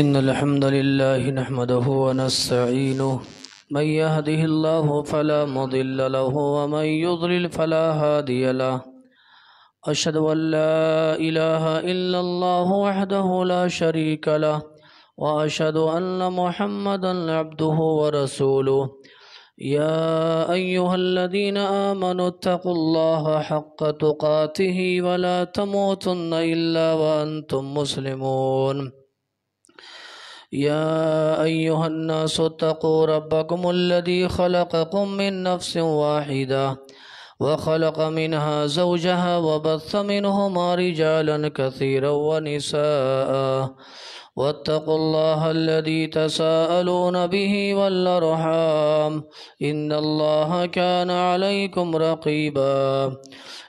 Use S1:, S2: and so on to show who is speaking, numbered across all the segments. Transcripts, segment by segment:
S1: إن الحمد لله نحمده ونستعينه من يهده الله فلا مضل له ومن يضلل فلا هادي له أشهد أن لا إله إلا الله وحده لا شريك له وأشهد أن محمدا عبده ورسوله يا أيها الذين آمنوا اتقوا الله حق تقاته ولا تموتن إلا وأنتم مسلمون يا أيها الناس اتقوا ربكم الذي خلقكم من نفس واحدة وخلق منها زوجها وبث منهما رجالا كثيرا ونساء واتقوا الله الذي تساءلون به والأرحام إن الله كان عليكم رقيبا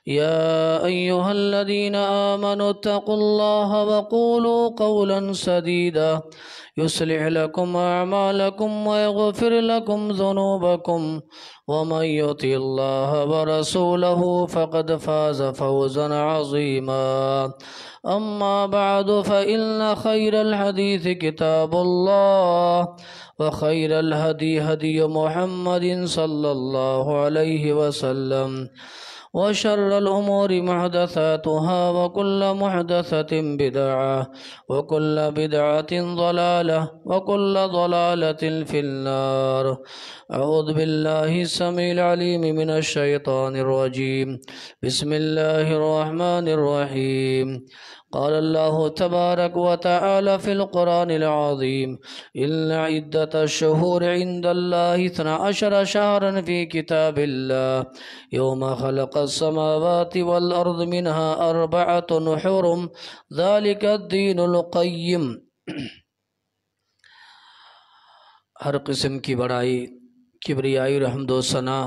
S1: يا أيها الذين آمنوا اتقوا الله وقولوا قولا سديدا يصلح لكم أعمالكم ويغفر لكم ذنوبكم ومن يطع الله ورسوله فقد فاز فوزا عظيما أما بعد فإن خير الحديث كتاب الله وخير الهدي هدي محمد صلى الله عليه وسلم وشر الأمور محدثاتها وكل محدثة بدعة وكل بدعة ضلالة وكل ضلالة في النار. أعوذ بالله السميع العليم من الشيطان الرجيم. بسم الله الرحمن الرحيم. قال الله تبارك وتعالى في القرآن العظيم إن عدة الشهور عند الله 12 شهرا في كتاب الله يوم خلق السماوات والأرض منها 4 حرم ذلك الدين القيم. ہر قسم کی بڑائی، کبریائی، حمد و ثنا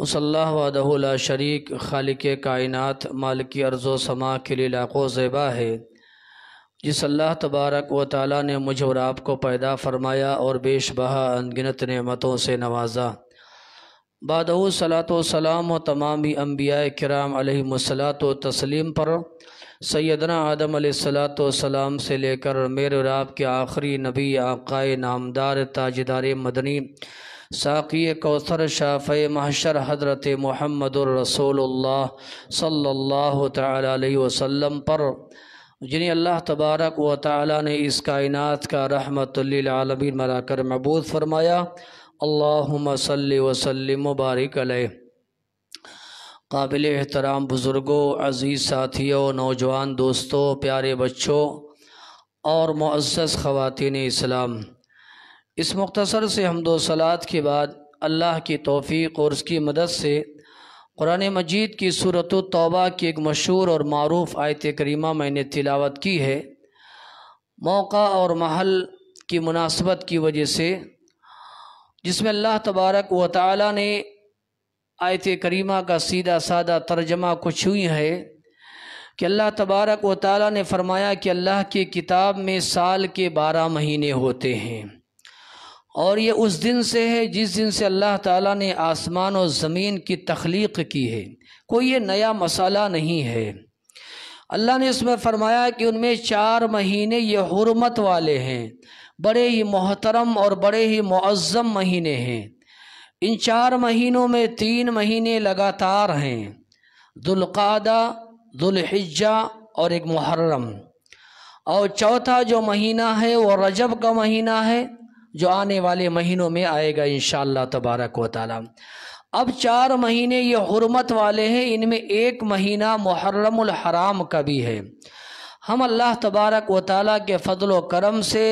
S1: اس اللہ وحدہ لا شریک خالق کائنات مالک ارض و سما کے لیے لاکھ و زیبا ہے، جس اللہ تبارک و تعالیٰ نے مجھے اور آپ کو پیدا فرمایا اور بیش بہا انگنت نعمتوں سے نوازا. بعدہ صلاۃ و سلام و تمام انبیاء کرام علیہم الصلاۃ و تسلیم پر سیدنا آدم علیہ الصلاۃ والسلام سے لے کر میرے اور آپ کے آخری نبی آقائے نامدار تاجدار مدنی ساقی کوثر شافع محشر حضرت محمد الرسول اللہ صلی اللہ تعالی علیہ وسلم پر، جنہیں اللہ تبارک و تعالی نے اس کائنات کا رحمت للعالمین بنا کر مبعوث فرمایا. اللہم صلی وسلم مبارک علیہ. قابل احترام بزرگوں، عزیز ساتھیوں، نوجوان دوستوں، پیارے بچوں اور معزز خواتین اسلام، اس مختصر سے حمد و صلات کے بعد اللہ کی توفیق اور اس کی مدد سے قرآن مجید کی سورۃ التوبہ کی ایک مشہور اور معروف آیت کریمہ میں نے تلاوت کی ہے. موقع اور محل کی مناسبت کی وجہ سے، جس میں اللہ تبارک و تعالی نے آیت کریمہ کا سیدھا سادہ ترجمہ کچھ ہوئی ہے کہ اللہ تبارک و تعالی نے فرمایا کہ اللہ کی کتاب میں سال کے 12 مہینے ہوتے ہیں، اور یہ اس دن سے ہے جس دن سے اللہ تعالیٰ نے آسمان و زمین کی تخلیق کی ہے. کوئی یہ نیا مسئلہ نہیں ہے. اللہ نے اس میں فرمایا کہ ان میں 4 مہینے یہ حرمت والے ہیں، بڑے ہی محترم اور بڑے ہی معظم مہینے ہیں. ان 4 مہینوں میں 3 مہینے لگاتار ہیں، ذوالقعدہ، ذوالحجہ اور ایک محرم، اور چوتھا جو مہینہ ہے وہ رجب کا مہینہ ہے، جو آنے والے مہینوں میں آئے گا انشاءاللہ تبارک و تعالی. اب 4 مہینے یہ حرمت والے ہیں، ان میں ایک مہینہ محرم الحرام کا بھی ہے. ہم اللہ تبارک و تعالی کے فضل و کرم سے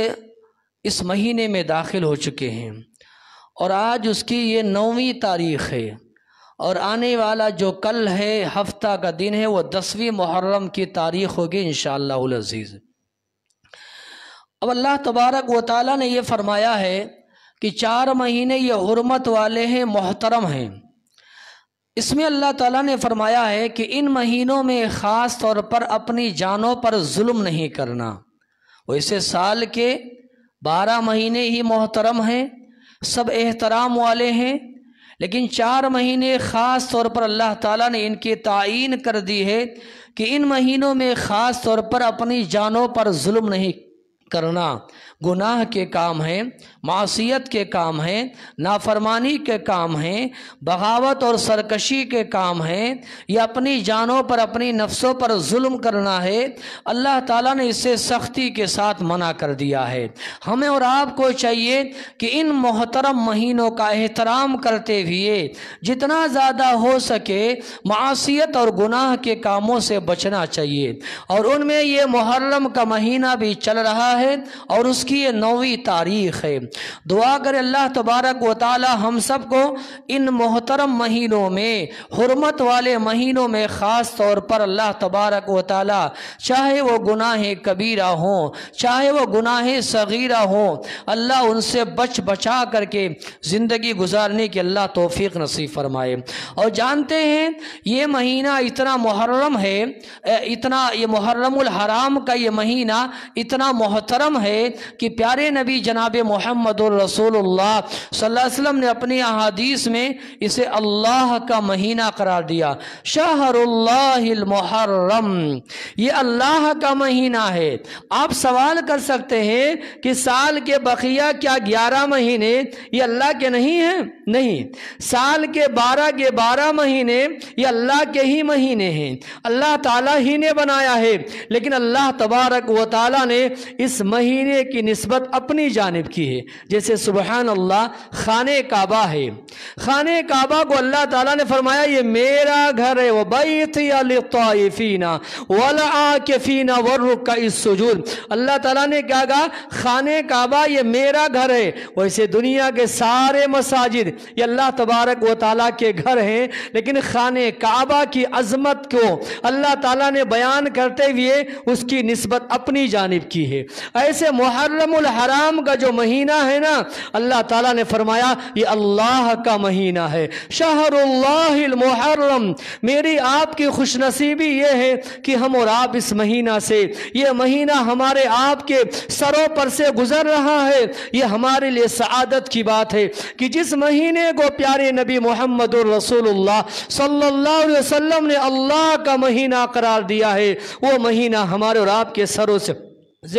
S1: اس مہینے میں داخل ہو چکے ہیں، اور آج اس کی یہ 9ویں تاریخ ہے، اور آنے والا جو کل ہے ہفتہ کا دن ہے وہ 10ویں محرم کی تاریخ ہوگی انشاءاللہ العزیز. اب اللہ تبارک و تعالیٰ نے یہ فرمایا ہے کہ 4 مہینے یہ حرمت والے ہیں، محترم ہیں. اس میں اللہ تعالیٰ نے فرمایا ہے کہ ان مہینوں میں خاص طور پر اپنی جانوں پر ظلم نہیں کرنا. ویسے سال کے 12 مہینے ہی محترم ہیں، سب احترام والے ہیں، لیکن 4 مہینے خاص طور پر اللہ تعالیٰ نے ان کی تعین کر دی ہے کہ ان مہینوں میں خاص طور پر اپنی جانوں پر ظلم نہیں کرنا، گناہ کے کام ہیں، معصیت کے کام ہیں، نافرمانی کے کام ہیں، بغاوت اور سرکشی کے کام ہیں، یا اپنی جانوں پر اپنی نفسوں پر ظلم کرنا ہے، اللہ تعالیٰ نے اسے سختی کے ساتھ منع کر دیا ہے۔ ہمیں اور آپ کو چاہیے کہ ان محترم مہینوں کا احترام کرتے ہوئے جتنا زیادہ ہو سکے معصیت اور گناہ کے کاموں سے بچنا چاہیے، اور ان میں یہ محرم کا مہینہ بھی چل رہا ہے اور اس کی یہ 9ویں تاریخ ہے۔ دعا کرے اللہ تبارک و تعالی ہم سب کو ان محترم مہینوں میں، حرمت والے مہینوں میں خاص طور پر اللہ تبارک و تعالی چاہے وہ گناہ کبیرہ ہوں چاہے وہ گناہ صغیرہ ہوں، اللہ ان سے بچا کر کے زندگی گزارنے کی اللہ توفیق نصیب فرمائے۔ اور جانتے ہیں یہ مہینہ اتنا محرم ہے، یہ محرم الحرام کا یہ مہینہ اتنا محترم ہے کہ پیارے نبی جناب محمد الرسول اللہ صلی اللہ علیہ وسلم نے اپنی احادیث میں اسے اللہ کا مہینہ قرار دیا۔ شہر اللہ المحرم، یہ اللہ کا مہینہ ہے۔ آپ سوال کر سکتے ہیں کہ سال کے بقیہ کیا 11 مہینے یہ اللہ کے نہیں ہیں؟ نہیں، سال کے 12 مہینے یہ اللہ کے ہی مہینے ہیں، اللہ تعالیٰ ہی نے بنایا ہے، لیکن اللہ تبارک و تعالیٰ نے اس مہینے کی نسبت اپنی جانب کی ہے۔ جیسے سبحان اللہ خانہ کعبہ ہے، خانہ کعبہ کو اللہ تعالیٰ نے فرمایا یہ میرا گھر ہے، وَبَيْتِيَ لِلطَّائِفِينَ وَالْعَاكِفِينَ وَالرُّكَّعِ السُّجُودِ، اللہ تعالیٰ نے کہا گا خانہ کعبہ یہ میرا گھر ہے۔ ویسے دنیا کے سارے مساجد یہ اللہ تبارک و تعالیٰ کے گھر ہیں، لیکن خانہ کعبہ کی عظمت کو اللہ تعالیٰ نے بیان کرتے ہوئے اس کی نسبت اپنی جانب کی ہے۔ ایسے محرم الحرام کا جو مہینہ ہے نا، اللہ تعالیٰ نے فرمایا یہ اللہ کا مہینہ ہے، شہر اللہ المحرم۔ میری آپ کی خوش نصیبی یہ ہے کہ ہم اور آپ اس مہینہ سے، یہ مہینہ ہمارے آپ کے سروں پر سے گزر رہا ہے، یہ ہمارے لیے سعادت کی بات ہے کہ جس مہینے کو پیارے نبی محمد الرسول اللہ صلی اللہ علیہ وسلم نے اللہ کا مہینہ قرار دیا ہے، وہ مہینہ ہمارے اور آپ کے سروں سے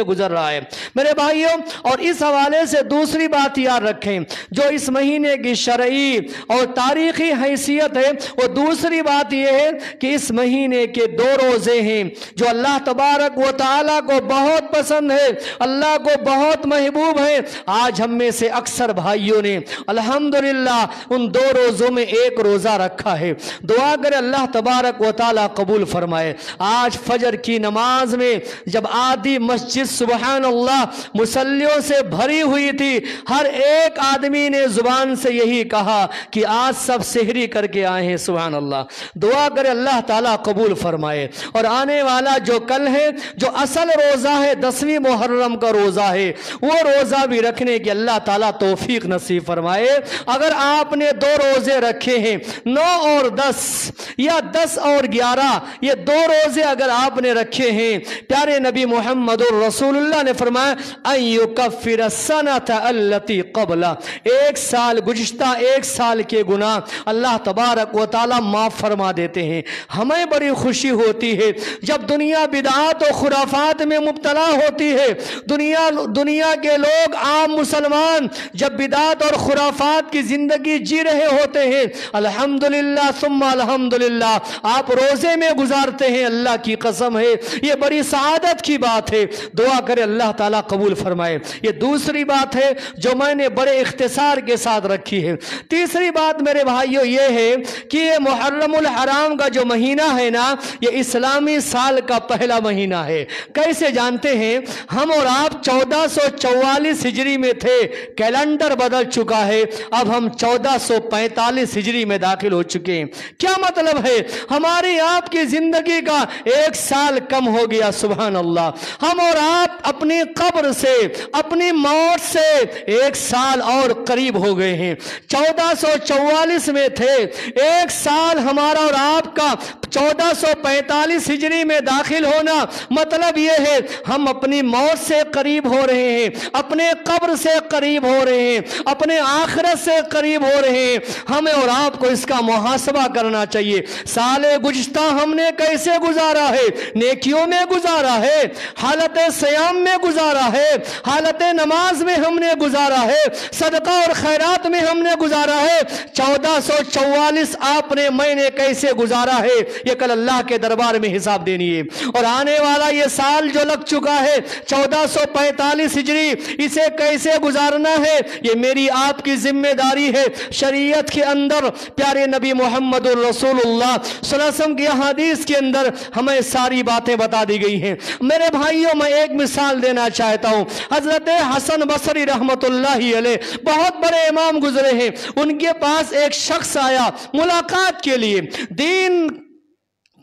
S1: گزر رہا ہے۔ میرے بھائیوں، اور اس حوالے سے دوسری بات یاد رکھیں جو اس مہینے کی شرعی اور تاریخی حیثیت ہے، وہ دوسری بات یہ ہے کہ اس مہینے کے 2 روزے ہیں جو اللہ تبارک و تعالیٰ کو بہت پسند ہے، اللہ کو بہت محبوب ہے۔ آج ہم میں سے اکثر بھائیوں نے الحمدللہ ان 2 روزوں میں ایک روزہ رکھا ہے۔ دعا کرے اللہ تبارک و تعالیٰ قبول فرمائے۔ آج فجر کی نماز میں جب آدھی مسجد سبحان اللہ مصلیوں سے بھری ہوئی تھی، ہر ایک آدمی نے زبان سے یہی کہا کہ آج سب سحری کر کے آئے ہیں، سبحان اللہ۔ دعا کرے اللہ تعالیٰ قبول فرمائے۔ اور آنے والا جو کل ہے، جو اصل روزہ ہے 10ویں محرم کا روزہ ہے، وہ روزہ بھی رکھنے کی اللہ تعالیٰ توفیق نصیب فرمائے۔ اگر آپ نے 2 روزے رکھے ہیں 9 اور 10 یا 10 اور 11، یہ 2 روزے اگر آپ نے رکھے ہیں، پیارے نبی محمد رسول اللہ نے فرمایا ان یکفر السنۃ التی قبلہ، 1 سال گزشتہ 1 سال کے گناہ اللہ تبارک و تعالی معاف فرما دیتے ہیں۔ ہمیں بڑی خوشی ہوتی ہے جب دنیا بدعات و خرافات میں مبتلا ہوتی ہے، دنیا کے لوگ عام مسلمان جب بدعات اور خرافات کی زندگی جی رہے ہوتے ہیں، الحمدللہ ثم الحمدللہ آپ روزے میں گزارتے ہیں، اللہ کی قسم ہے یہ بڑی سعادت کی بات ہے۔ دعا کرے اللہ تعالیٰ قبول فرمائے۔ یہ دوسری بات ہے جو میں نے بڑے اختصار کے ساتھ رکھی ہے۔ تیسری بات میرے بھائیوں یہ ہے کہ یہ محرم الحرام کا جو مہینہ ہے نا، یہ اسلامی سال کا پہلا مہینہ ہے۔ کیسے جانتے ہیں؟ ہم اور آپ 1444 ہجری میں تھے، کیلنڈر بدل چکا ہے، اب ہم 1445 ہجری میں داخل ہو چکے ہیں۔ کیا مطلب ہے؟ ہماری آپ کی زندگی کا 1 سال کم ہو گیا، سبحان اللہ۔ ہم اور
S2: آپ اپنی قبر سے اپنی موت سے 1 سال اور قریب ہو گئے ہیں۔ 1444 میں تھے، 1 سال ہمارا اور آپ کا 1445 ہجری میں داخل ہونا، مطلب یہ ہے ہم اپنی موت سے قریب ہو رہے ہیں، اپنے قبر سے قریب ہو رہے ہیں، اپنے آخرت سے قریب ہو رہے ہیں۔ ہمیں اور آپ کو اس کا محاسبہ کرنا چاہیے۔ سال گزشتہ ہم نے کیسے گزارا ہے؟ نیکیوں میں گزارا ہے، حالت صیام میں گزارا ہے، حالت نماز میں ہم نے گزارا ہے، صدقہ اور خیرات میں ہم نے گزارا ہے۔ 1444 آپ نے میں نے کیسے گزارا ہے؟ یہ کل اللہ کے دربار میں حساب دینی ہے۔ اور آنے والا یہ سال جو لگ چکا ہے 1445 ہجری، اسے کیسے گزارنا ہے یہ میری آپ کی ذمہ داری ہے۔ شریعت کے اندر پیارے نبی محمد الرسول اللہ صلی اللہ علیہ وسلم کی حدیث کے اندر ہمیں ساری باتیں بتا دی گئی ہیں۔ میرے بھائیوں، میں ایک مثال دینا چاہتا ہوں۔ حضرت حسن بصری رحمت اللہ علیہ بہت بڑے امام گزرے ہیں، ان کے پاس ایک شخص آیا ملاقات کے لیے، دین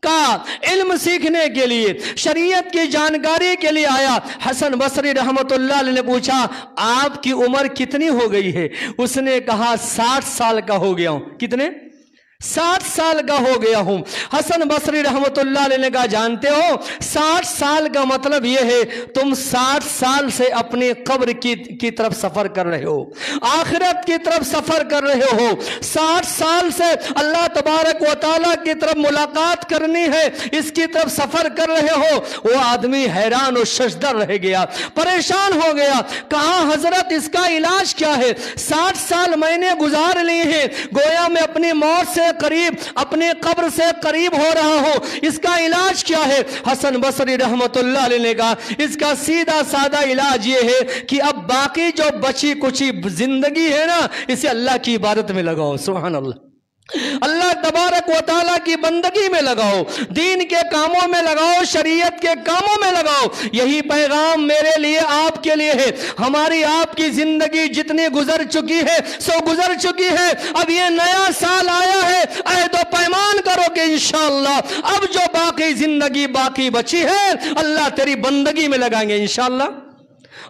S2: کا علم سیکھنے کے لیے، شریعت کی جانکاری کے لیے آیا۔ حسن بصری رحمت اللہ علیہ نے پوچھا آپ کی عمر کتنی ہو گئی ہے؟ اس نے کہا 60 سال کا ہو گیا ہوں۔ کتنے؟ 60 سال کا ہو گیا ہوں۔ حسن بصری رحمت اللہ علیہ نے کہا جانتے ہو 60 سال کا مطلب یہ ہے تم 60 سال سے اپنی قبر کی طرف سفر کر رہے ہو، آخرت کی طرف سفر کر رہے ہو۔ 60 سال سے اللہ تبارک و تعالیٰ کی طرف ملاقات کرنی ہے، اس کی طرف سفر کر رہے ہو۔ وہ آدمی حیران و ششدر رہ گیا، پریشان ہو گیا۔ کہا حضرت اس کا علاج کیا ہے؟ 60 سال میں نے گزار لیے ہیں، گویا میں اپنی موت سے قریب، اپنے قبر سے قریب ہو رہا ہوں، اس کا علاج کیا ہے؟ حسن بصری رحمت اللہ علیہ نے کہا اس کا سیدھا سادہ علاج یہ ہے کہ اب باقی جو بچی کچی زندگی ہے نا، اسے اللہ کی عبادت میں لگاؤ۔ سبحان اللہ، اللہ تبارک و تعالیٰ کی بندگی میں لگاؤ، دین کے کاموں میں لگاؤ، شریعت کے کاموں میں لگاؤ۔ یہی پیغام میرے لیے آپ کے لیے ہے۔ ہماری آپ کی زندگی جتنی گزر چکی ہے سو گزر چکی ہے، اب یہ نیا سال آیا ہے، عہد و پیمان کرو کہ انشاءاللہ اب جو باقی زندگی باقی بچی ہے اللہ تیری بندگی میں لگائیں گے، انشاءاللہ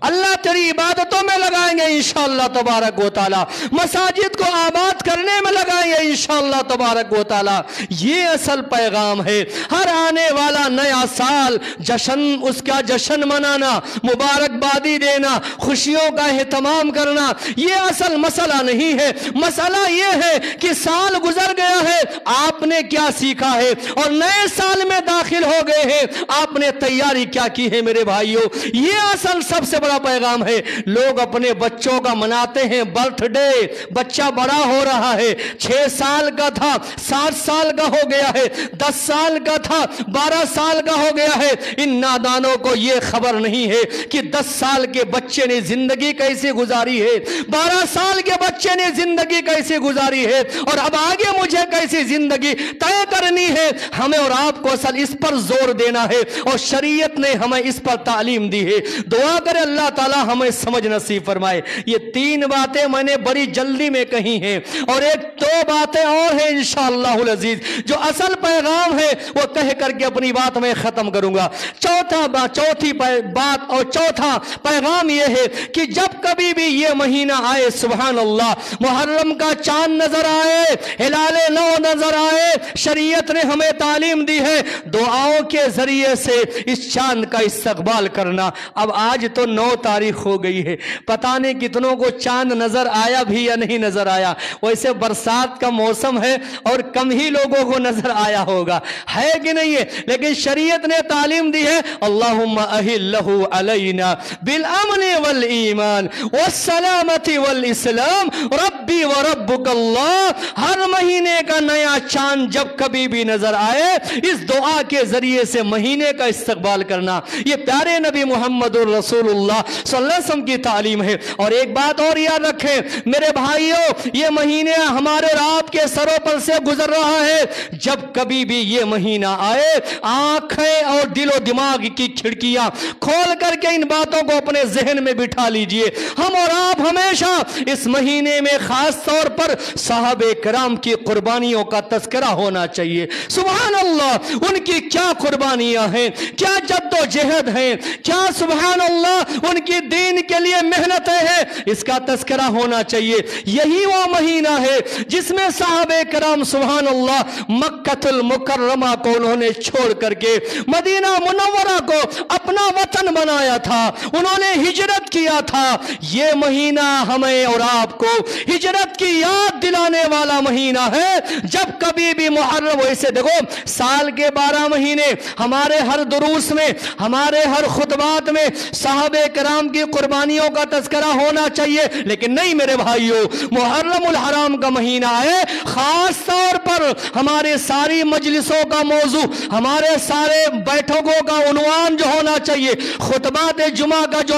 S2: اللہ تیری عبادتوں میں لگائیں گے انشاءاللہ تبارک و تعالی، مساجد کو آباد کرنے میں لگائیں گے انشاءاللہ تبارک و تعالی۔ یہ اصل پیغام ہے۔ ہر آنے والا نیا سال جشن، اس کا جشن منانا، مبارکبادی دینا، خوشیوں کا اہتمام کرنا، یہ اصل مسئلہ نہیں ہے۔ مسئلہ یہ ہے کہ سال گزر گیا ہے، آپ نے کیا سیکھا ہے، اور نئے سال میں داخل ہو گئے ہیں، آپ نے تیاری کیا کی ہے میرے بھائیوں۔ یہ اصل سب سے بڑا پیغام ہے۔ لوگ اپنے بچوں کا مناتے ہیں برتھ ڈے، بچہ بڑا ہو رہا ہے، 6 سال کا تھا 7 سال کا ہو گیا ہے، 10 سال کا تھا 12 سال کا ہو گیا ہے۔ ان نادانوں کو یہ خبر نہیں ہے کہ 10 سال کے بچے نے زندگی کیسے گزاری ہے، 12 سال کے بچے نے زندگی کیسے گزاری ہے، اور اب آگے مجھے کیسی زندگی طے کرنی ہے۔ ہمیں اور آپ کو اصل اس پر زور دینا ہے، اور شریعت نے ہمیں اس پر تعلیم دی ہے۔ دعا کرے اللہ تعالی ہمیں سمجھ نصیب فرمائے۔ یہ 3 باتیں میں نے بڑی جلدی میں کہی ہیں، اور 2 باتیں اور ہیں انشاءاللہ العزیز جو اصل پیغام ہے، وہ کہہ کر کے اپنی بات میں ختم کروں گا۔ چوتھی بات اور چوتھا پیغام یہ ہے کہ جب کبھی بھی یہ مہینہ آئے، سبحان اللہ، محرم کا چاند نظر آئے، ہلال نو نظر آئے، شریعت نے ہمیں تعلیم دی ہے دعاؤں کے ذریعے سے اس چاند کا استقبال کرنا۔ اب آج تو 9 تاریخ ہو گئی ہے، پتہ نہیں کتنوں کو چاند نظر آیا بھی یا نہیں نظر آیا۔ ویسے برسات کا موسم ہے اور کم ہی لوگوں کو نظر آیا ہوگا، ہے کہ نہیں ہے؟ لیکن شریعت نے تعلیم دی ہے اللہم اہلہ علینا بالامن والایمان والسلامت والاسلام ربی وربک اللہ۔ ہر مہینے کا نیا چاند جب کبھی بھی نظر آئے، اس دعا کے ذریعے سے مہینے کا استقبال کرنا۔ یہ پیارے نبی محمد الرسول اللہ اللہ صلی اللہ علیہ وسلم کی تعلیم ہے۔ اور ایک بات اور یاد رکھیں میرے بھائیوں، یہ مہینے ہمارے اور آپ کے سروں پر سے گزر رہا ہے، جب کبھی بھی یہ مہینہ آئے آنکھیں اور دل و دماغ کی کھڑکیاں کھول کر کے ان باتوں کو اپنے ذہن میں بٹھا لیجئے۔ ہم اور آپ ہمیشہ اس مہینے میں خاص طور پر صحابہ کرام کی قربانیوں کا تذکرہ ہونا چاہیے۔ سبحان اللہ، ان کی کیا قربانیاں ہیں، کیا جد و جہد ہیں، کیا سبحان اللہ ان کی دین کے لیے محنتیں ہیں، اس کا تذکرہ ہونا چاہیے۔ یہی وہ مہینہ ہے جس میں صحابہ کرام سبحان اللہ مکہ المکرمہ کو انہوں نے چھوڑ کر کے مدینہ منورہ کو اپنا وطن بنایا تھا، انہوں نے ہجرت کیا تھا۔ یہ مہینہ ہمیں اور آپ کو ہجرت کی یاد دلانے والا مہینہ ہے۔ جب کبھی بھی محرم، ویسے دیکھو سال کے 12 مہینے ہمارے ہر دروس میں، ہمارے ہر خطبات میں صحابہ کرام کی قربانیوں کا تذکرہ ہونا چاہیے، لیکن نہیں میرے بھائیوں، محرم الحرام کا مہینہ ہے، خاص طور پر ہمارے ساری مجلسوں کا موضوع، ہمارے سارے بیٹھکوں کا عنوان جو ہونا چاہیے، خطبات جمعہ کا جو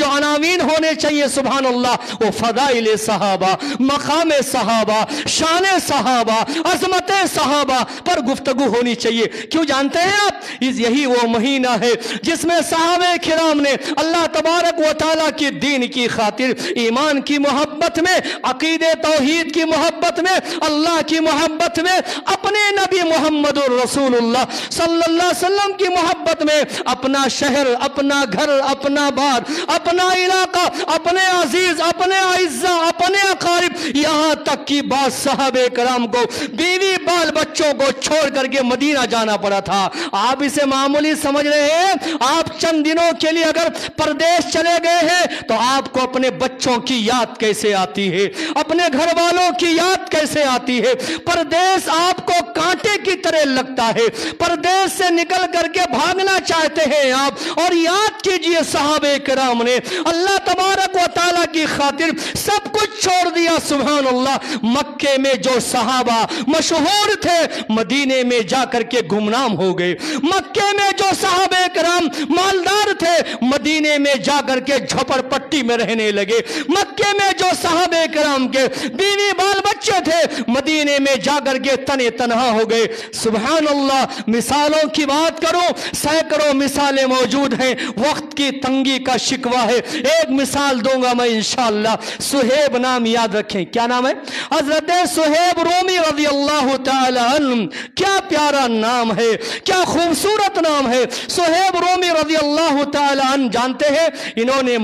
S2: عناوین ہونے چاہیے سبحان اللہ، وہ فضائل صحابہ، مقام صحابہ، شان صحابہ، عظمت صحابہ پر گفتگو ہونی چاہیے۔ کیوں جانتے ہیں آپ؟ یہی وہ مہینہ ہے جس میں صحابہ کرام نے اللہ تبارک و تعالیٰ کی دین کی خاطر، ایمان کی محبت میں، عقید توحید کی محبت میں، اللہ کی محبت میں، اپنے نبی محمد الرسول اللہ صلی اللہ علیہ وسلم کی محبت میں اپنا شہر، اپنا گھر، اپنا بار، اپنا علاقہ، اپنے عزیز، اپنے اعزاء، اپنے اقارب، یہاں تک کہ بعض صحابہ کرام کو بیوی بال بچوں کو چھوڑ کر کے مدینہ جانا پڑا تھا۔ آپ اسے معمولی سمجھ رہے ہیں؟ آپ چند دنوں کے لیے اگر پردیش چلے گئے ہیں تو آپ کو اپنے بچوں کی یاد کیسے آتی ہے، اپنے گھر والوں کی یاد کیسے آتی ہے؟ پردیس آپ کو کانٹے کی طرح لگتا ہے، پردیس سے نکل کر کے بھاگنا چاہتے ہیں آپ، اور یاد کیجئے صحابہ کرام نے اللہ تبارک و تعالیٰ کی خاطر سب کچھ چھوڑ دیا سبحان اللہ۔ مکے میں جو صحابہ مشہور تھے مدینے میں جا کر کے گمنام ہو گئے، مکے میں جو صحابہ کرام مالدار تھے مدینے میں جا کر کے جھپڑ پٹی میں رہنے لگے، مکے میں جو صحابہ کرام کے بیوی بال بچے تھے مدینے میں جا کر کے تنے تنہا ہو گئے سبحان اللہ۔ مثالوں کی بات کروں، سینکڑوں مثالیں موجود ہیں، وقت کی تنگی کا شکوہ ہے۔ ایک مثال دوں گا میں انشاءاللہ، صہیب نام یاد رکھیں، کیا نام ہے؟ حضرت صہیب رومی رضی اللہ تعالی عنہ، کیا پیارا نام ہے، کیا خوبصورت نام ہے، صہیب رومی رضی اللہ تعالی عنہ۔ جانتے ہیں انہوں نے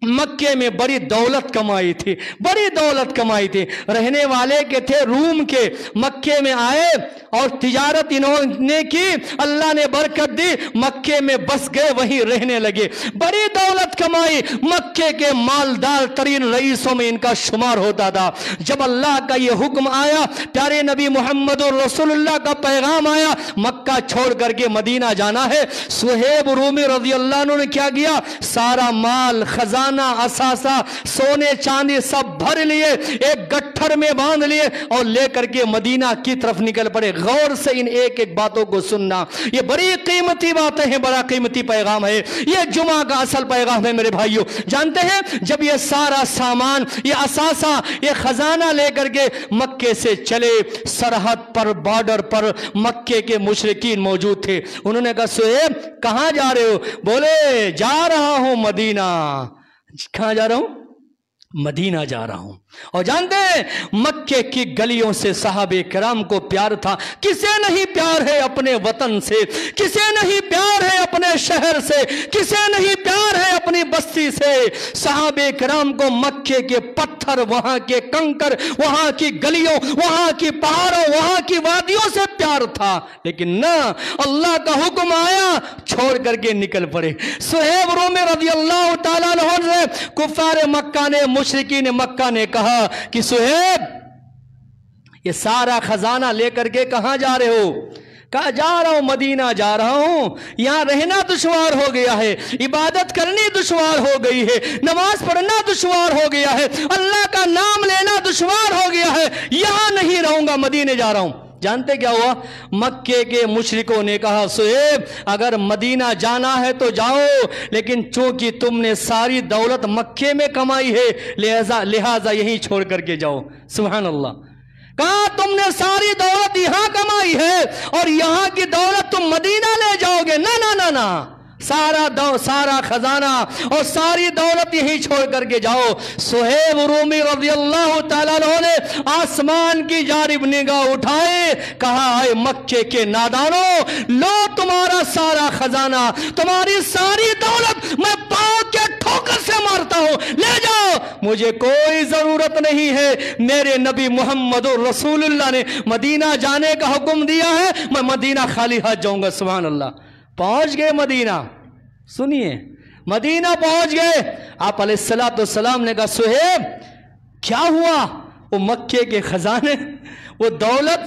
S2: مکے میں بڑی دولت کمائی تھی، بڑی دولت کمائی تھی، رہنے والے کے تھے روم کے، مکے میں آئے اور تجارت انہوں نے کی، اللہ نے برکت دی، مکے میں بس گئے، وہیں رہنے لگے، بڑی دولت کمائی، مکے کے مالدار ترین رئیسوں میں ان کا شمار ہوتا تھا۔ جب اللہ کا یہ حکم آیا، پیارے نبی محمد رسول اللہ کا پیغام آیا، مکہ چھوڑ کر کے مدینہ جانا ہے، صہیب رومی رضی اللہ عنہ نے کیا کیا؟ سارا مال، خزانہ، اثاثہ، سونے چاندی سب بھر لیے، ایک گٹھر میں باندھ لیے اور لے کر کے مدینہ کی طرف نکل پڑے۔ غور سے ان ایک ایک باتوں کو سننا، یہ بڑی قیمتی باتیں ہیں، بڑا قیمتی پیغام ہے، یہ جمعہ کا اصل پیغام ہے میرے بھائیوں۔ جانتے ہیں جب یہ سارا سامان، یہ اثاثہ، یہ خزانہ لے کر کے مکے سے چلے، سرحد پر، بارڈر پر مکے کے مشرکین موجود تھے، انہوں نے کہا صہیب کہاں جا رہے ہو؟ بولے جا رہا ہوں مدینہ۔ کہاں جا رہا ہوں؟ مدینہ جا رہا ہوں۔ اور جانتے ہیں مکے کی گلیوں سے صحابہ کرام کو پیار تھا۔ کسے نہیں پیار ہے اپنے وطن سے، کسے نہیں پیار ہے اپنے شہر سے، کسے نہیں پیار ہے اپنی بستی سے؟ صحابہ کرام کو مکے کے پتھر، وہاں کے کنکر، وہاں کی گلیوں، وہاں کی پہاڑوں، وہاں کی وادیوں سے پیار تھا، لیکن نہ، اللہ کا حکم آیا چھوڑ کر کے نکل پڑے۔ صہیب رومی رضی اللہ تعالیٰ عنہ سے کفار مکہ نے، مشرکین مکہ نے کہا کہ صہیب یہ سارا خزانہ لے کر کے کہاں جا رہے ہو؟ کہا جا رہا ہوں مدینہ جا رہا ہوں، یہاں رہنا دشوار ہو گیا ہے، عبادت کرنی دشوار ہو گئی ہے، نماز پڑھنا دشوار ہو گیا ہے، اللہ کا نام لینا دشوار ہو گیا ہے، یہاں نہیں رہوں گا، مدینے جا رہا ہوں۔ جانتے کیا ہوا؟ مکے کے مشرکوں نے کہا صہیب اگر مدینہ جانا ہے تو جاؤ، لیکن چونکہ تم نے ساری دولت مکے میں کمائی ہے لہٰذا یہیں چھوڑ کر کے جاؤ۔ سبحان اللہ، کہا تم نے ساری دولت یہاں کمائی ہے اور یہاں کی دولت تم مدینہ لے جاؤ گے؟ نہ نہ نہ نہ، سارا خزانہ اور ساری دولت یہی چھوڑ کر کے جاؤ۔ صہیب رومی رضی اللہ تعالیٰ عنہ نے آسمان کی جانب نگاہ اٹھائے، کہا اے مکے کے نادانوں، لو تمہارا سارا خزانہ، تمہاری ساری دولت میں پاؤں کے ٹھوکر سے مارتا ہوں، لے جاؤ، مجھے کوئی ضرورت نہیں ہے۔ میرے نبی محمد رسول اللہ نے مدینہ جانے کا حکم دیا ہے، میں مدینہ خالی ہاتھ جاؤں گا۔ سبحان اللہ۔ پہنچ گئے مدینہ، سنیے مدینہ پہنچ گئے، آپ علیہ السلام نے کہا صہیب کیا ہوا؟ وہ مکے کے خزانے، وہ دولت،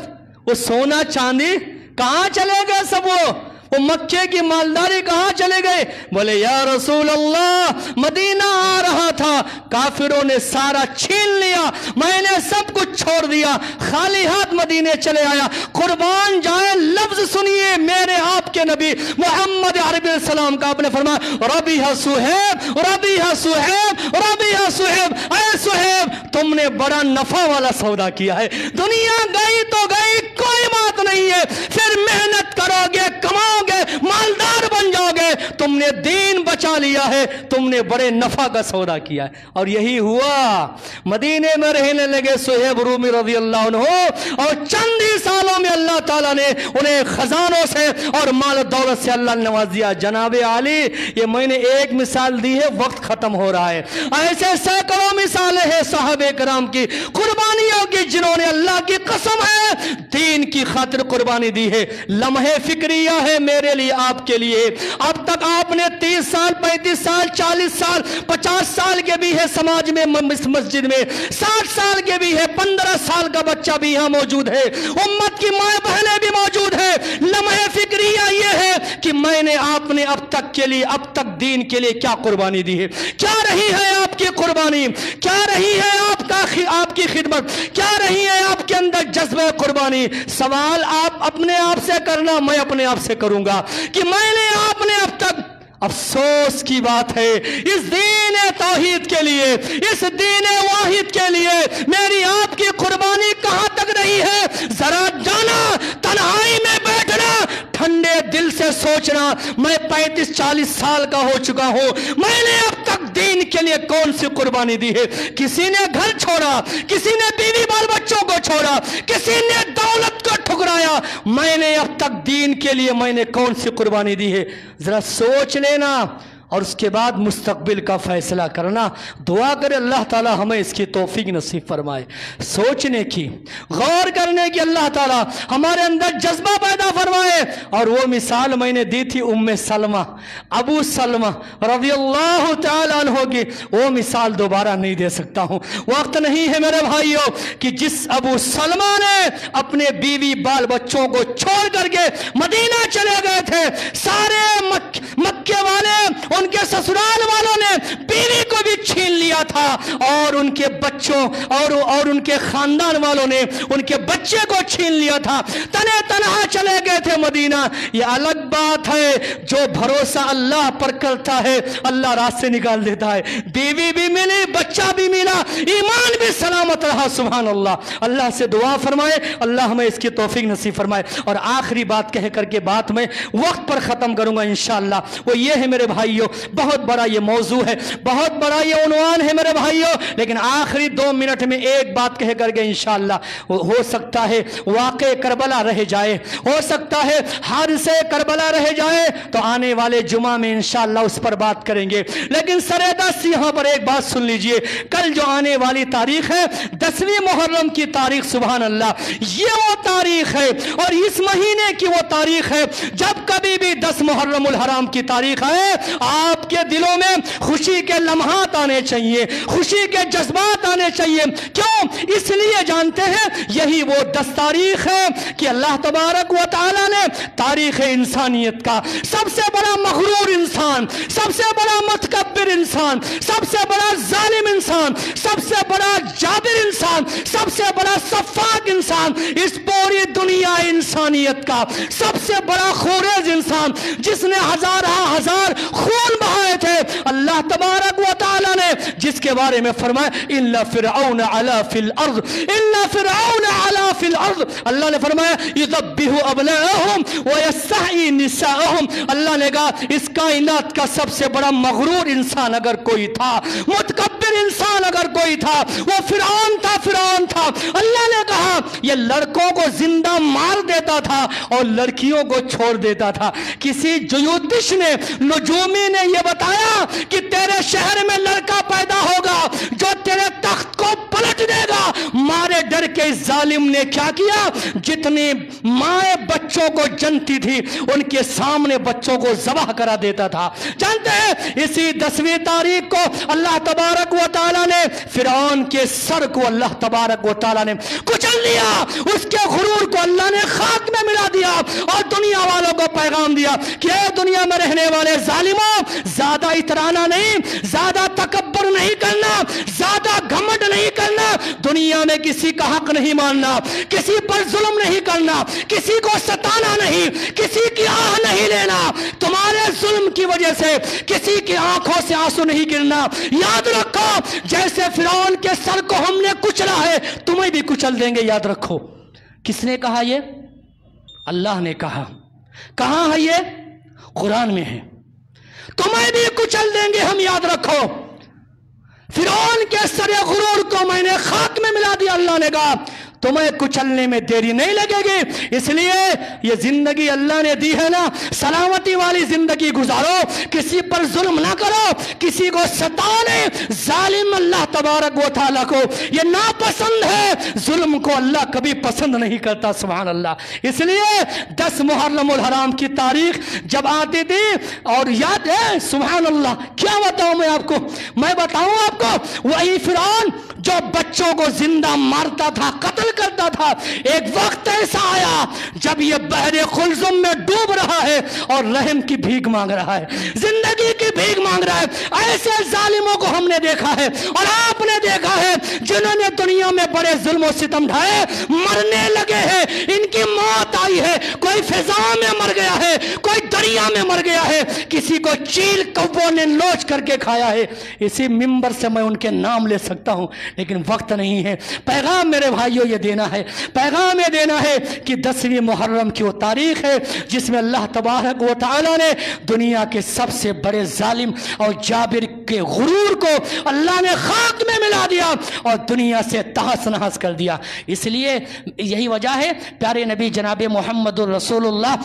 S2: وہ سونا چاندی کہاں چلے گئے سب؟ وہ مکے کی مالداری کہاں چلے گئے؟ بولے یا رسول اللہ مدینہ آ رہا تھا، کافروں نے سارا چھین لیا، میں نے سب کچھ چھوڑ دیا، خالی ہاتھ مدینے چلے آیا۔ قربان جائے لفظ سنیے میرے آپ کے نبی محمد عربی السلام کا، آپ نے فرمایا ربیہ صہیب ربیہ صہیب ربیہ صہیب، اے صہیب تم نے بڑا نفع والا سودا کیا ہے، دنیا گئی تو گئی کوئی بات نہیں ہے، پھر محنت کرو گے، کماؤ گے، مالدار بن جاؤ گے، تم نے دین بچا لیا ہے، تم نے بڑے نفع کا سودا کیا ہے۔ اور یہی ہوا، مدینے میں رہنے لگے صہیب رومی رضی اللہ عنہ، اور چند ہی سالوں میں اللہ تعالیٰ نے انہیں خزانوں سے اور مال و دولت سے اللہ نے نواز دیا۔ جناب عالی، یہ میں نے ایک مثال دی ہے، وقت ختم ہو رہا ہے، ایسے سینکڑوں مثالیں ہیں صحابہ کرام کی قربانیوں کی، جنہوں نے اللہ کی قسم ہے دین کی خاطر قربانی دی ہے۔ لمحے فکریہ ہے میرے لیے، آپ کے لیے، اب تک آپ نے 30 سال 35 سال 40 سال 50 سال کے بھی ہے سماج میں، مسجد میں 60 سال کے بھی ہے، 15 سال کا بچہ بھی یہاں موجود ہے، امت کی ماں بہنیں بھی موجود ہے۔ لمحے فکریہ یہ ہے کہ میں نے آپ نے اب تک کے لیے، اب تک دین کے لیے کیا قربانی دی ہے، کیا رہی ہے آپ کی قربانی، کیا رہی ہے آپ کی خدمت، کیا رہی ہے آپ کے اندر جذبہ قربانی۔ سوال آپ اپنے آپ سے کرنا، میں اپنے آپ سے کروں گا کہ میں نے آپ نے اب تک، افسوس کی بات ہے اس دین توحید کے لیے، اس دین واحد کے لیے میری آپ کی قربانی کہاں تک رہی ہے؟ ذرا جانا، تنہائی میں بیٹھنا، ٹھنڈے دل سے سوچنا، میں 35-40 سال کا ہو چکا ہوں، میں نے اب تک دین کے لیے کون سی قربانی دی ہے؟ کسی نے گھر چھوڑا، کسی نے بیوی بال بچوں کو چھوڑا، کسی نے دولت کو ٹھکرایا، میں نے اب تک دین کے لیے میں نے کون سی قربانی دی ہے؟ ذرا سوچ لینا اور اس کے بعد مستقبل کا فیصلہ کرنا۔ دعا کرے اللہ تعالی ہمیں اس کی توفیق نصیب فرمائے، سوچنے کی، غور کرنے کی، اللہ تعالی ہمارے اندر جذبہ پیدا فرمائے۔ اور وہ مثال میں نے دی تھی ام سلمہ، ابو سلمہ رضی اللہ تعالی عنہ کی، وہ مثال دوبارہ نہیں دے سکتا ہوں، وقت نہیں ہے میرے بھائیوں، کہ جس ابو سلمہ نے اپنے بیوی بال بچوں کو چھوڑ کر کے مدینہ چلے گئے تھے، سارے مکے والے، ان کے سسرال والوں نے بیوی کو بھی چھین لیا تھا، اور ان کے بچوں اور ان کے خاندان والوں نے ان کے بچے کو چھین لیا تھا، تنے تنہا چلے گئے تھے مدینہ۔ یہ الگ بات ہے، جو بھروسہ اللہ پر کرتا ہے اللہ راستے نکال دیتا ہے، بیوی بھی ملی، بچہ بھی ملا، ایمان بھی سلامت رہا۔ سبحان اللہ۔ اللہ سے دعا فرمائے اللہ ہمیں اس کی توفیق نصیب فرمائے۔ اور آخری بات کہہ کر کے بات میں وقت پر ختم کروں گا انشاءاللہ، وہ یہ ہے میرے بھائیوں، بہت بڑا یہ موضوع ہے، بہت بڑا یہ عنوان ہے میرے بھائیوں، لیکن آخری 2 منٹ میں ایک بات کہہ کر کے انشاءاللہ، ہو سکتا ہے واقع کربلا رہ جائے، ہو سکتا ہے حادثے کربلا رہ جائے، تو آنے والے جمعہ میں انشاءاللہ اس پر بات کریں گے، لیکن سرے یہاں پر ایک بات سن لیجئے، کل جو آنے والی تاریخ ہے 10ویں محرم کی تاریخ، سبحان اللہ، یہ وہ تاریخ ہے اور اس مہینے کی وہ تاریخ ہے، جب کبھی بھی 10 محرم الحرام کی تاریخ ہے آپ کے دلوں میں خوشی کے لمحات آنے چاہیے، خوشی کے جذبات آنے چاہیے۔ کیوں؟ اس لیے جانتے ہیں یہی وہ 10 تاریخ ہے کہ اللہ تبارک و تعالی نے تاریخ انسانیت کا سب سے بڑا مغرور انسان، سب سے بڑا متکبر انسان، سب سے بڑا ظالم انسان، سب سے بڑا جابر انسان، سب سے بڑا سفاک انسان، اس پوری دنیا انسانیت کا سب سے بڑا خونریز انسان، جس نے ہزار خون بہائے تھے، اللہ تبارک و تعالی نے جس کے بارے میں فرمایا اِلَّا فِرْعَوْنَ عَلَا فِي الْأَرْضِ، اِلَّا فِرْعَوْنَ عَلَا فِي الْأَرْضِ، اللہ نے فرمایا يُذَبِّحُ أَبْنَاءَهُمْ وَيَسْتَحْيِي نِسَاءَهُمْ، اللہ نے کہا اس کائنات کا سب سے بڑا مغرور انسان اگر کوئی تھا، متکبر انسان اگر کوئی تھا، وہ فرعون تھا، فرعون تھا۔ اللہ نے کہا یہ لڑکوں کو زندہ مار دیتا تھا اور لڑکیوں کو چھوڑ دیتا تھا۔ کسی جیوتش نے، نجومی نے یہ بتایا کہ تیرے شہر میں لڑکا پیدا ہوگا جو تیرے تخت کو پلٹ دے گا۔ مارے ڈر کے اس ظالم نے کیا کیا؟ جتنی مائیں بچوں کو جنتی تھی ان کے سامنے بچوں کو ذبح کرا دیتا تھا۔ جانتے ہیں اسی 10ویں تاریخ کو اللہ تبارک و تعالی نے فرعون کے سر کو اللہ تبارک و تعالی نے کچل دیا، اس کے غرور کو اللہ نے خاک میں ملا دیا اور دنیا والوں کو پیغام دیا کہ اے دنیا میں رہنے والے ظالموں، زیادہ اترانا نہیں، زیادہ تکبر نہیں کرنا، زیادہ گھمنڈ نہیں کرنا، دنیا میں کسی کا حق نہیں ماننا، کسی پر ظلم نہیں کرنا، کسی کو ستانا نہیں، کسی کی آہ نہیں لینا، تمہارے ظلم کی وجہ سے کسی کی آنکھوں سے آنسو نہیں گرنا۔ یاد رکھو جیسے فرعون کے سر کو ہم نے کچلا ہے تمہیں بھی کچل دیں گے، یاد رکھو۔ کس نے کہا یہ؟ اللہ نے کہا۔ کہاں ہے یہ؟ قرآن میں ہے۔ تمہیں بھی کچل دیں گے ہم، یاد رکھو۔ فرعون کے سر غرور کو میں نے خاک میں ملا دیا، اللہ نے کہا تمہیں کچلنے میں دیری نہیں لگے گی۔ اس لیے یہ زندگی اللہ نے دی ہے نا، سلامتی والی زندگی گزارو، کسی پر ظلم نہ کرو، کسی کو ستاؤ نہیں۔ ظالم اللہ تبارک و تعالیٰ کو یہ ناپسند ہے، ظلم کو اللہ کبھی پسند نہیں کرتا، سبحان اللہ۔ اس لیے 10 محرم الحرام کی تاریخ جب آتی تھی، اور یاد ہے سبحان اللہ، کیا بتاؤں میں بتاؤں آپ کو وہی فرعون جو بچوں کو زندہ مارتا تھا، قتل کرتا تھا، ایک وقت ایسا آیا جب یہ بحر خلزم میں ڈوب رہا ہے اور رحم کی بھیک مانگ رہا ہے، زندگی کی بھیک مانگ رہا ہے۔ ایسے ظالموں کو ہم نے دیکھا ہے اور آپ نے دیکھا ہے جنہوں نے دنیا میں بڑے ظلم و ستم ڈھائے، مرنے لگے ہیں، ان کی موت آئی ہے، کوئی فضا میں مر گیا ہے، کوئی دریا میں مر گیا ہے، کسی کو چیل کووں نے نوچ کر کے کھایا ہے۔ اسی منبر سے میں ان کے نام لے سکتا ہوں لیکن وقت نہیں ہے۔ پیغام میرے بھائیوں یہ دینا ہے، پیغام یہ دینا ہے کہ 10ویں محرم کی وہ تاریخ ہے جس میں اللہ تبارک و تعالی نے دنیا کے سب سے بڑے ظالم اور جابر کے غرور کو اللہ نے خاک میں ملا دیا اور دنیا سے تہس نہس کر دیا۔ اس لیے یہی وجہ ہے پیارے نبی جناب محمد الرسول اللہ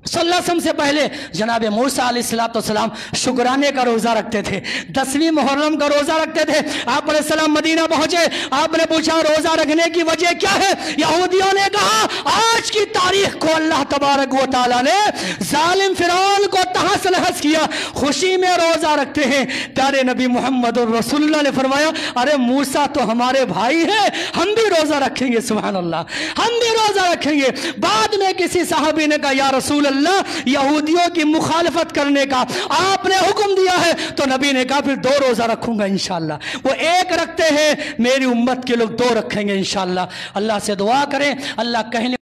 S2: صلی اللہ علیہ وسلم سے پہلے جناب موسیٰ علیہ السلام شکرانے کا روزہ رکھتے تھے، 10ویں محرم کا روزہ رکھتے تھے۔ آپ علیہ السلام مدینہ پہنچے، آپ نے پوچھا روزہ رکھنے کی وجہ کیا ہے؟ یہودیوں نے کہا آج کی تاریخ کو اللہ تبارک و تعالیٰ نے ظالم فرعون کو تہس نہس کیا، خوشی میں روزہ رکھتے ہیں۔ پیارے نبی محمد الرسول اللہ نے فرمایا ارے موسیٰ تو ہمارے بھائی ہیں، ہم بھی روزہ رکھیں گے، سبحان اللہ، ہم بھی روزہ رکھیں گے۔ بعد میں کسی صحابی نے کہا یا رسول اللہ یہودیوں کی مخالفت کرنے کا آپ نے حکم دیا ہے، تو نبی نے کہا پھر 2 روزہ رکھوں گا انشاءاللہ۔ وہ 1 رکھتے ہیں، میری امت کے لوگ 2 رکھیں گے انشاءاللہ۔ اللہ سے دعا کریں اللہ کہنے